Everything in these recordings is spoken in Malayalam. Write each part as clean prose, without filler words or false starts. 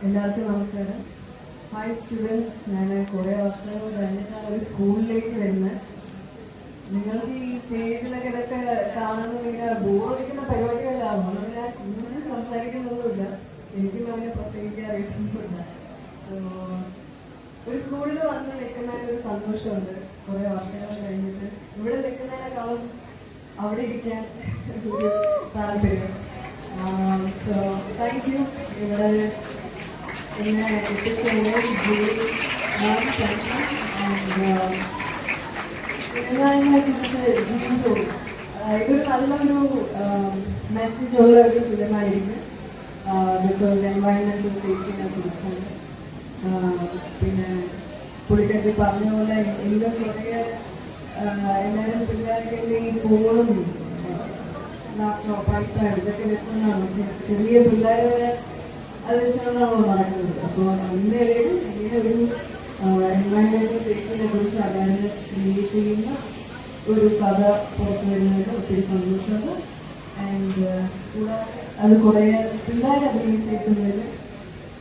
എല്ലാവർക്കും നമസ്കാരം. ഹായ് സ്റ്റുഡൻസ്, ഞാൻ കുറേ വർഷങ്ങൾ കഴിഞ്ഞിട്ടാണ് ഒരു സ്കൂളിലേക്ക് വരുന്നത്. നിങ്ങൾക്ക് ഈ സ്റ്റേജിലൊക്കെ ഇതൊക്കെ കാണുന്നത് ഇങ്ങനെ ബോറടിക്കുന്ന പരിപാടികളാണ്. അതുകൊണ്ട് ഞാൻ കൂടുതൽ സംസാരിക്കുന്നൊന്നുമില്ല, എനിക്കും അങ്ങനെ പ്രസംഗിക്കാൻ അറിയുന്നൊന്നുമില്ല. സോ ഒരു സ്കൂളിൽ വന്ന് നിൽക്കുന്നതിന് ഒരു സന്തോഷമുണ്ട്. കുറേ വർഷങ്ങൾ കഴിഞ്ഞിട്ട് ഇവിടെ നിൽക്കുന്നതിനേക്കാളും അവിടെ ഇരിക്കാൻ ഒരു താല്പര്യം. So thank you. ഇവിടെ പിന്നെ സിനിമ കുറിച്ച് ജീവിതവും ഇതൊരു നല്ലൊരു മെസ്സേജ് ഉള്ള ഒരു ഫിലിമായിരിക്കും. ബിക്കോസ് എൻവയൺമെന്റൽ സേഫ്റ്റിനെ കുറിച്ചാണ്. പിന്നെ പുള്ളിക്കാരി പറഞ്ഞ പോലെ ഇന്ന് കുറേ എല്ലാവരും പിള്ളേർക്ക് ഈ ഫോണും ലാപ്ടോപ്പ് ഐപാഡ് ഇതൊക്കെ വെച്ചുകൊണ്ടാണ് ചെറിയ പിള്ളേർ വരെ അത് വെച്ചാണല്ലോ നടക്കുന്നത്. അപ്പോൾ അതിനിടയിൽ ഇങ്ങനെ ഒരു എൻവയൺമെന്റൽ സേഫ്റ്റിനെ കുറിച്ച് അവയർനെസ് ക്രിയേറ്റ് ചെയ്യുന്ന ഒരു കഥ പുറത്തു വരുന്നതിൽ ഒത്തിരി സന്തോഷമുണ്ട്. ആൻഡ് കൂടാതെ അത് കുറേ പിള്ളേർ അഭിനയിച്ചേക്കുന്നതിൽ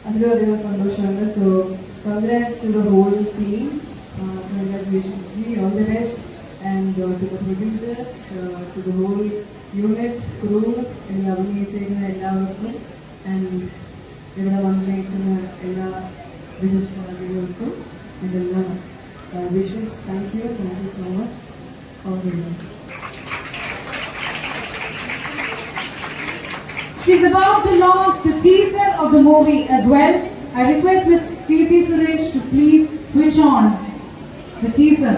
അതിലും അധികം സന്തോഷമുണ്ട്. So congrats to the whole team. Congratulations, all the best. And to the producers, to the whole unit, crew, എല്ലാം അഭിനയിച്ചേക്കുന്ന എല്ലാവർക്കും ആൻഡ് ഇവിടെ വന്നിരിക്കുന്ന എല്ലാ വിശേഷങ്ങൾക്കും എൻ്റെ എല്ലാ wishes. Thank you so much. She's about to launch the teaser of the movie as well. I request Ms. Kirti Suresh to please switch on the teaser.